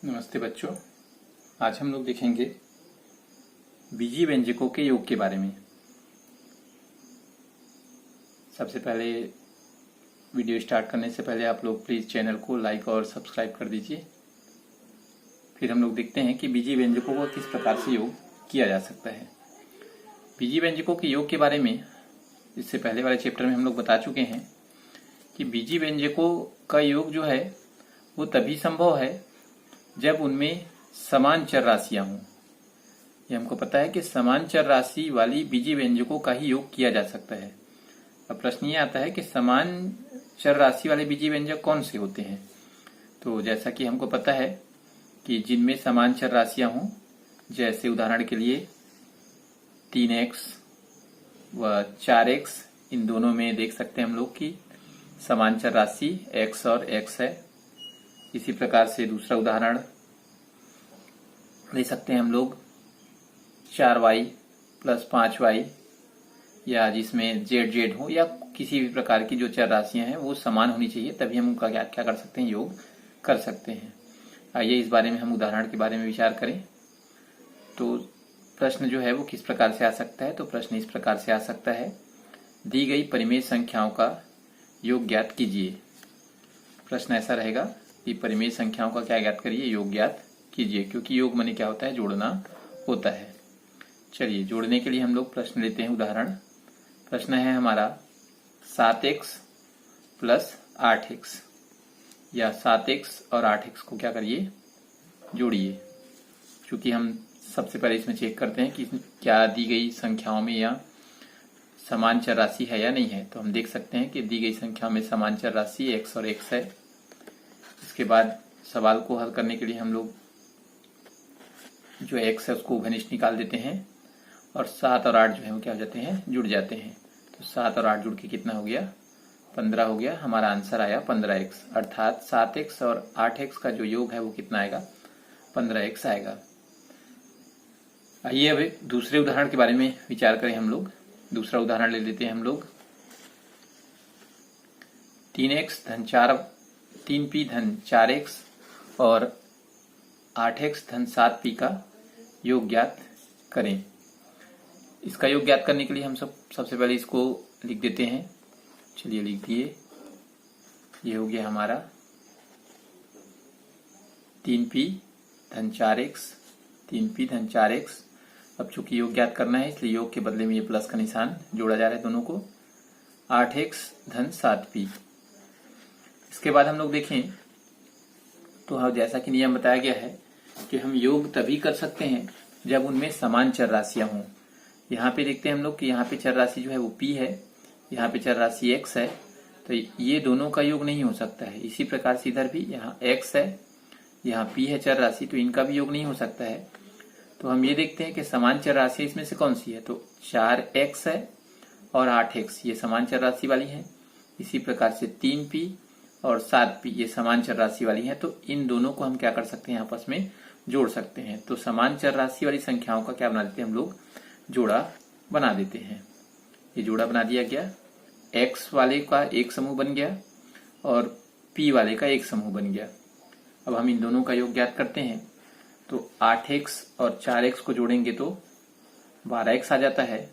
नमस्ते बच्चों। आज हम लोग देखेंगे बीजीय व्यंजकों के योग के बारे में। सबसे पहले वीडियो स्टार्ट करने से पहले आप लोग प्लीज चैनल को लाइक और सब्सक्राइब कर दीजिए। फिर हम लोग देखते हैं कि बीजीय व्यंजकों को किस प्रकार से योग किया जा सकता है। बीजीय व्यंजकों के योग के बारे में इससे पहले वाले चैप्टर में हम लोग बता चुके हैं कि बीजीय व्यंजकों का योग जो है वो तभी संभव है जब उनमें समान चर राशियां हों। ये हमको पता है कि समान चर राशि वाली बीजीय व्यंजकों का ही योग किया जा सकता है। अब प्रश्न ये आता है कि समान चर राशि वाले बीजीय व्यंजक कौन से होते हैं। तो जैसा कि हमको पता है कि जिनमें समान चर राशियां हों, जैसे उदाहरण के लिए 3x व 4x, इन दोनों में देख सकते हैं हम लोग कि समान चर राशि x और x है। इसी प्रकार से दूसरा उदाहरण ले सकते हैं हम लोग 4y + 5y, या जिसमें z हो, या किसी भी प्रकार की जो चर राशियां हैं वो समान होनी चाहिए, तभी हम उनका क्या कर सकते हैं, योग कर सकते हैं। आइए इस बारे में हम उदाहरण के बारे में विचार करें। तो प्रश्न जो है वो किस प्रकार से आ सकता है। तो प्रश्न इस प्रकार से आ सकता है, दी गई परिमेय संख्याओं का योग ज्ञात कीजिए। प्रश्न ऐसा रहेगा कि परिमेय संख्याओं का क्या ज्ञात करिए, योग ज्ञात कीजिए, क्योंकि योग माने क्या होता है, जोड़ना होता है। चलिए जोड़ने के लिए हम लोग प्रश्न लेते हैं उदाहरण। प्रश्न है हमारा 7x + 8x, या 7x और 8x को क्या करिए, जोड़िए। क्योंकि हम सबसे पहले इसमें चेक करते हैं कि क्या दी गई संख्याओं में या समान चर राशि है या नहीं है। तो हम देख सकते हैं कि दी गई संख्याओं में समान चर राशि x और x है। इसके बाद सवाल को हल करने के लिए हम लोग जो x है उसको उभयनिष्ठ निकाल देते हैं, और 7 और 8 जो है वो क्या हो जाते हैं, जुड़ जाते हैं। तो 7 और 8 जुड़ के कितना हो गया, 15 हो गया। हमारा आंसर आया 15x, अर्थात 7x और 8x का जो योग है वो कितना आएगा, 15x आएगा। आइए अब एक दूसरे उदाहरण के बारे में विचार करें हम लोग। दूसरा उदाहरण ले लेते हैं हम लोग। 3x + 4 3p + 4x और 8x + 7p का योग ज्ञात करें। इसका योग ज्ञात करने के लिए हम सबसे पहले इसको लिख देते हैं। चलिए लिख दिए। ये हो गया हमारा 3p + 4x, 3p + 4x। अब चूंकि योग ज्ञात करना है इसलिए योग के बदले में ये प्लस का निशान जोड़ा जा रहा है दोनों को। 8x + 7p। इसके बाद हम लोग देखें तो हाँ, जैसा कि नियम बताया गया है कि हम योग तभी कर सकते हैं जब उनमें समान चर राशियां हों। यहाँ पे देखते हैं हम लोग कि यहाँ पे चर राशि जो है वो p है, यहाँ पे चर राशि x है, तो ये दोनों का योग नहीं हो सकता है। इसी प्रकार से इधर भी यहाँ x है, यहाँ p है चर राशि, तो इनका भी योग नहीं हो सकता है। तो हम ये देखते हैं कि समान चर राशि इसमें से कौन सी है। तो 4x है और 8x, ये समान चर राशि वाली है। इसी प्रकार से 3p और 7p, ये समान चर राशि वाली है। तो इन दोनों को हम क्या कर सकते हैं, आपस में जोड़ सकते हैं। तो समान चर राशि वाली संख्याओं का क्या बना देते हैं हम लोग, जोड़ा बना देते हैं। ये जोड़ा बना दिया गया, x वाले का एक समूह बन गया और p वाले का एक समूह बन गया। अब हम इन दोनों का योग ज्ञात करते हैं। तो 8x और 4x को जोड़ेंगे तो 12x आ जाता है।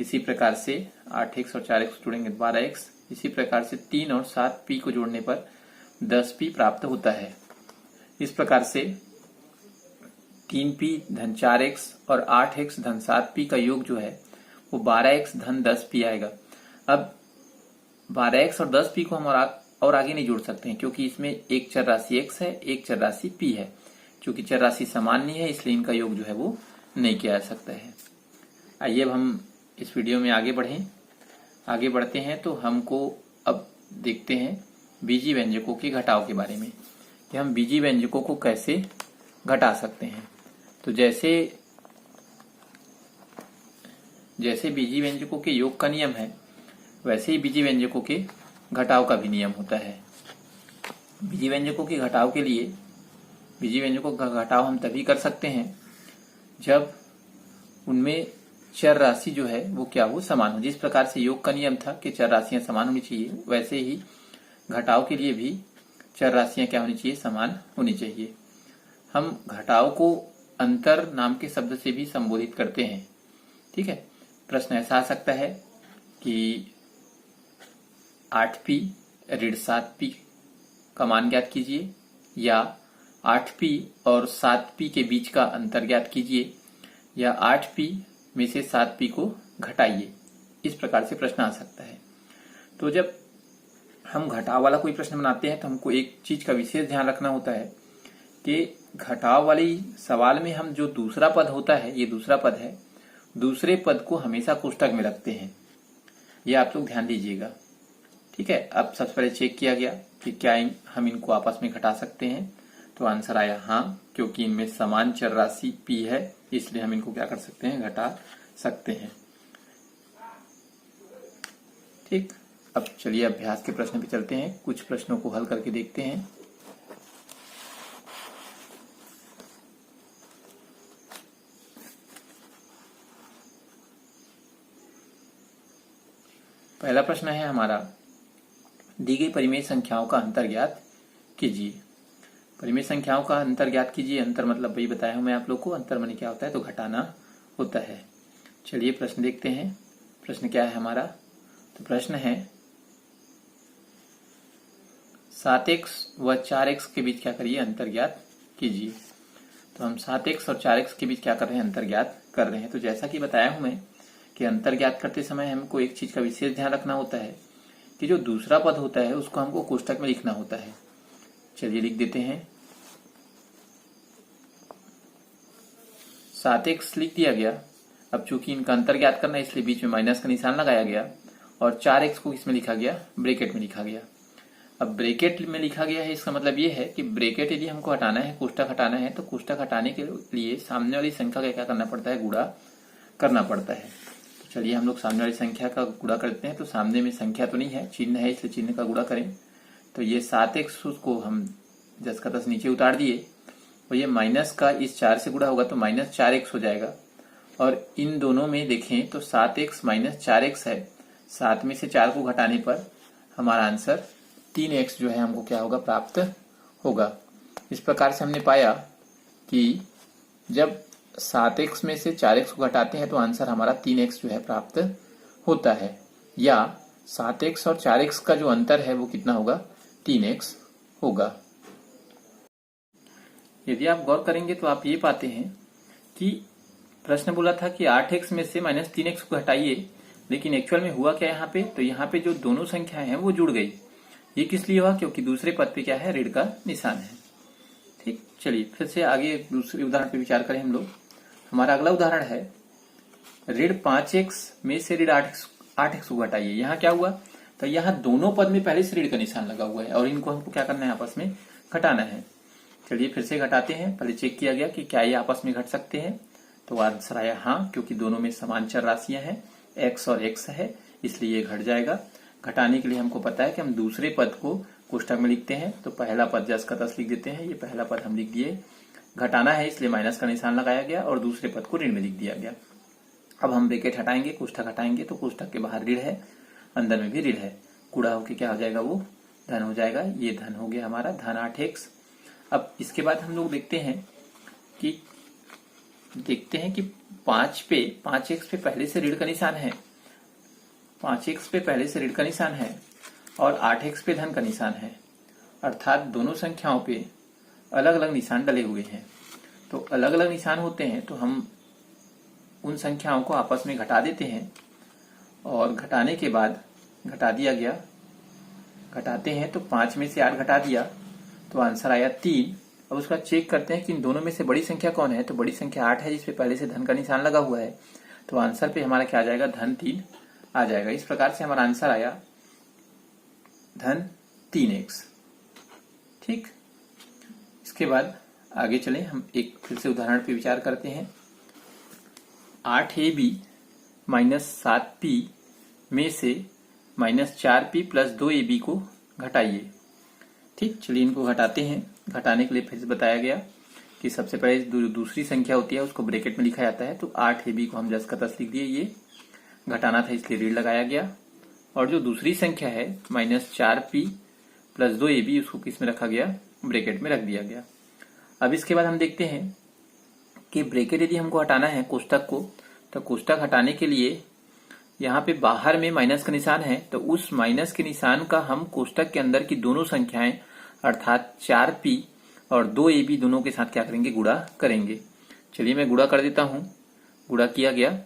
इसी प्रकार से 8x और 4x को जोड़ेंगे 12x। इसी प्रकार से 3 और 7p को जोड़ने पर 10p प्राप्त होता है। इस प्रकार से 3p + 4x और 8x + 7p का योग जो है वो 12x + 10p आएगा। अब 12x और 10p को हम और आगे नहीं जोड़ सकते हैं, क्योंकि इसमें एक चर राशि x है, एक चर राशि p है। क्योंकि चर राशि समान नहीं है इसलिए इनका योग जो है वो नहीं किया जा सकता है। आइए अब हम इस वीडियो में आगे बढ़ें। आगे बढ़ते हैं तो हमको अब देखते हैं बीजीय व्यंजकों के घटाव के बारे में, कि हम बीजीय व्यंजकों को कैसे घटा सकते हैं। तो जैसे बीजीय व्यंजकों के योग का नियम है, वैसे ही बीजीय व्यंजकों के घटाव का भी नियम होता है। बीजीय व्यंजकों के घटाव के लिए, बीजीय व्यंजकों का घटाव हम तभी कर सकते हैं जब उनमें चर राशि जो है वो क्या हो, समान हो। जिस प्रकार से योग का नियम था कि चर राशियां समान होनी चाहिए, वैसे ही घटाव के लिए भी चर राशियां क्या होनी चाहिए, समान होनी चाहिए। हम घटाव को अंतर नाम के शब्द से भी संबोधित करते हैं। ठीक है, प्रश्न ऐसा आ सकता है कि 8p ऋण 7p का मान ज्ञात कीजिए, या 8p और 7p के बीच का अंतर ज्ञात कीजिए, या 8p में से 7p को घटाइए। इस प्रकार से प्रश्न आ सकता है। तो जब हम घटाव वाला कोई प्रश्न बनाते हैं तो हमको एक चीज का विशेष ध्यान रखना होता है कि घटाव वाली सवाल में हम जो दूसरा पद होता है, ये दूसरा पद है, दूसरे पद को हमेशा कोष्टक में रखते हैं। ये आप लोग ध्यान दीजिएगा। ठीक है, अब सबसे पहले चेक किया गया कि क्या हम इनको आपस में घटा सकते हैं, तो आंसर आया हाँ, क्योंकि इनमें समान चर राशि p है, इसलिए हम इनको क्या कर सकते हैं, घटा सकते हैं। ठीक, अब चलिए अभ्यास के प्रश्न पे चलते हैं, कुछ प्रश्नों को हल करके देखते हैं। पहला प्रश्न है हमारा, दी गई परिमेय संख्याओं का अंतर ज्ञात कीजिए। परिमेय संख्याओं का अंतर ज्ञात कीजिए। अंतर मतलब वही बताया हूं मैं आप लोग को, अंतर माने क्या होता है, तो घटाना होता है। चलिए प्रश्न देखते हैं। प्रश्न क्या है हमारा, तो प्रश्न है 7x व 4x के बीच क्या करिए, अंतर ज्ञात कीजिए। तो हम 7x और 4x के बीच क्या कर रहे हैं, अंतर ज्ञात कर रहे हैं। तो जैसा कि बताया हूं मैं कि अंतर ज्ञात करते समय हमको एक चीज का विशेष ध्यान रखना होता है कि जो दूसरा पद होता है उसको हमको कोष्टक में लिखना होता है। चलिए लिख देते हैं। 7x लिख दिया गया। अब चूंकि इनका अंतर ज्ञात करना है इसलिए बीच में माइनस का निशान लगाया गया, और 4x को इसमें लिखा गया, ब्रैकेट में लिखा गया। अब ब्रैकेट में लिखा गया है, इसका मतलब ये है कि ब्रैकेट यदि हमको हटाना है, कोष्टक हटाना है, तो कोष्टक हटाने के लिए सामने वाली संख्या का क्या करना पड़ता है, गुणा करना पड़ता है। तो चलिए हम लोग सामने वाली संख्या का गुणा करते हैं। तो सामने में संख्या तो नहीं है, चिन्ह है, इसलिए चिन्ह का गुणा करें। तो ये 7x को हम 10 का 10 नीचे उतार दिए, और ये माइनस का इस 4 से गुणा होगा तो -4x हो जाएगा। और इन दोनों में देखें तो 7x - 4x है, 7 में से 4 को घटाने पर हमारा आंसर 3x जो है हमको क्या होगा, प्राप्त होगा। इस प्रकार से हमने पाया कि जब 7x में से 4x को घटाते हैं तो आंसर हमारा 3x जो है प्राप्त होता है, या 7x और 4x का जो अंतर है वो कितना होगा, 3x होगा। यदि आप गौर करेंगे तो आप ये पाते हैं कि प्रश्न बोला था कि 8x में से -3x को घटाइए, लेकिन एक्चुअल में हुआ क्या यहाँ पे, तो यहाँ पे जो दोनों संख्याएं हैं वो जुड़ गई। ये किस लिए हुआ, क्योंकि दूसरे पद पे क्या है, ऋण का निशान है। ठीक, चलिए फिर से आगे दूसरे उदाहरण पे विचार करें हम लोग। हमारा अगला उदाहरण है ऋण 5x में से ऋण 8x को घटाइए। यहाँ क्या हुआ, तो यहाँ दोनों पद में पहले से ऋण का निशान लगा हुआ है और इनको हमको क्या करना है, आपस में घटाना है। चलिए फिर से घटाते हैं। पहले चेक किया गया कि क्या ये आपस में घट सकते हैं, तो आंसर आया हाँ, क्योंकि दोनों में समान चर राशियां हैं, x और x है, इसलिए ये घट जाएगा। घटाने के लिए हमको पता है कि हम दूसरे पद को कोष्टक में लिखते हैं। तो पहला पद 10 का 10 लिख देते हैं, ये पहला पद हम लिख दिए। घटाना है इसलिए माइनस का निशान लगाया गया और दूसरे पद को ऋण में लिख दिया गया। अब हम ब्रैकेट हटाएंगे, कोष्टक हटाएंगे, तो कोष्टक के बाहर ऋण है, अंदर में भी ऋण है, गुणा होके क्या हो जाएगा, वो धन हो जाएगा। ये धन हो गया हमारा, धन 8x। अब इसके बाद हम लोग देखते हैं कि 5x पे पहले से ऋण का निशान है, 5x पे पहले से ऋण का निशान है और 8x पे धन का निशान है, अर्थात दोनों संख्याओं पे अलग अलग निशान डले हुए हैं। तो अलग अलग निशान होते हैं तो हम उन संख्याओं को आपस में घटा देते हैं, और घटाने के बाद घटा दिया गया, घटाते हैं तो 5 में से 8 घटा दिया तो आंसर आया 3। अब उसका चेक करते हैं कि इन दोनों में से बड़ी संख्या कौन है, तो बड़ी संख्या 8 है जिसपे पहले से धन का निशान लगा हुआ है, तो आंसर पे हमारा क्या आ जाएगा, धन 3 आ जाएगा। इस प्रकार से हमारा आंसर आया धन 3x। ठीक, इसके बाद आगे चलें, हम एक फिर से उदाहरण पे विचार करते हैं। 8ab - 7p में से -4p + 2ab को घटाइए। ठीक, चलिए इनको घटाते हैं। घटाने के लिए फिर से बताया गया कि सबसे पहले दूसरी संख्या होती है उसको ब्रैकेट में लिखा जाता है। तो 8ab को हम 10 का 10 लिख दिए, ये घटाना था इसलिए ऋण लगाया गया, और जो दूसरी संख्या है -4p + 2ab उसको किस में रखा गया, ब्रैकेट में रख दिया गया। अब इसके बाद हम देखते हैं कि ब्रैकेट यदि हमको हटाना है कोष्टक को, तो कोष्टक हटाने के लिए यहाँ पे बाहर में माइनस का निशान है, तो उस माइनस के निशान का हम कोष्टक के अंदर की दोनों संख्याएं अर्थात 4p और 2ab दोनों के साथ क्या करेंगे, गुणा करेंगे। चलिए मैं गुणा कर देता हूं। गुणा किया गया,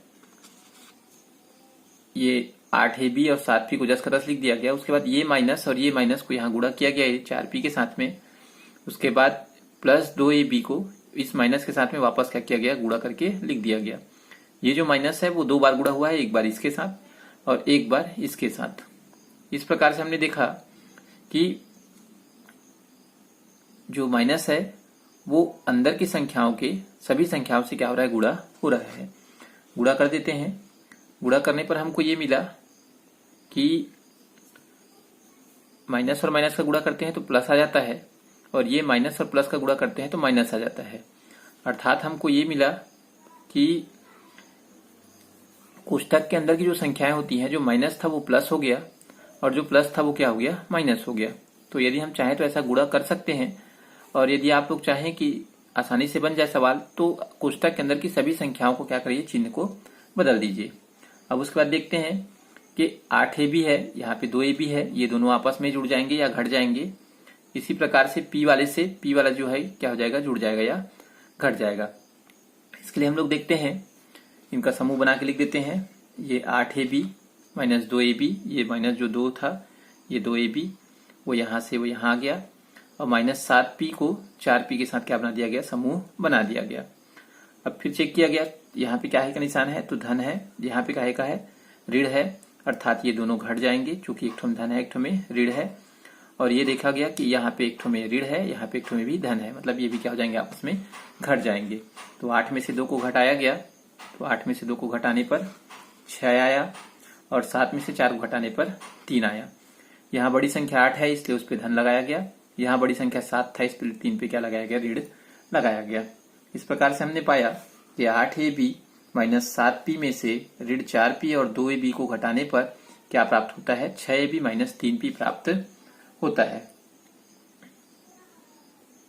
ये 8ab और 7p को जस का तस लिख दिया गया। उसके बाद ये माइनस और ये माइनस को यहाँ गुणा किया गया 4p के साथ में। उसके बाद प्लस 2ab को इस माइनस के साथ में वापस क्या किया गया, गुणा करके लिख दिया गया। ये जो माइनस है वो 2 बार गुणा हुआ है, एक बार इसके साथ और एक बार इसके साथ। इस प्रकार से हमने देखा कि जो माइनस है वो अंदर की संख्याओं के सभी संख्याओं से क्या हो रहा है, गुणा हो रहा है। गुणा कर देते हैं। गुणा करने पर हमको ये मिला कि माइनस और माइनस का गुणा करते हैं तो प्लस आ जाता है, और ये माइनस और प्लस का गुणा करते हैं तो माइनस आ जाता है। अर्थात हमको ये मिला कि कोष्टक के अंदर की जो संख्याएं होती हैं, जो माइनस था वो प्लस हो गया और जो प्लस था वो क्या हो गया, माइनस हो गया। तो यदि हम चाहें तो ऐसा गुणा कर सकते हैं, और यदि आप लोग चाहें कि आसानी से बन जाए सवाल, तो कोष्टक के अंदर की सभी संख्याओं को क्या करिए, चिन्ह को बदल दीजिए। अब उसके बाद देखते हैं कि 8ab है, यहाँ पे 2ab है, ये दोनों आपस में जुड़ जाएंगे या घट जाएंगे। इसी प्रकार से p वाले से p वाला जो है क्या हो जाएगा, जुड़ जाएगा या घट जाएगा। इसके लिए हम लोग देखते हैं, इनका समूह बना के लिख देते हैं। ये 8ab माइनस 2ab, ये माइनस जो 2 था ये 2ab, वो यहाँ से वो यहाँ आ गया, और माइनस 7p को 4p के साथ क्या बना दिया गया, समूह बना दिया गया। अब फिर चेक किया गया, यहाँ पे क्या है का निशान है, तो धन है। यहाँ पे काहे का है, ऋण है, अर्थात ये दोनों घट जाएंगे, चूंकि एक ठो में धन है एक ठो में ऋण है। और ये देखा गया कि यहाँ पे एक ठो में ऋण है, यहाँ पे एक ठो में भी धन है, मतलब ये भी क्या हो जाएंगे, आपस में घट जाएंगे। तो 8 में से 2 को घटाया गया, तो 8 में से 2 को घटाने पर 6 आया, और 7 में से 4 को घटाने पर 3 आया। यहाँ बड़ी संख्या 8 है इसलिए उस पर धन लगाया गया, यहाँ बड़ी संख्या 7 था इस पर 3 पे क्या लगाया गया, ऋण लगाया गया। इस प्रकार से हमने पाया कि 8ab माइनस 7p में से ऋण 4p और 2ab को घटाने पर क्या प्राप्त होता है, 6ab माइनस 3p प्राप्त होता है।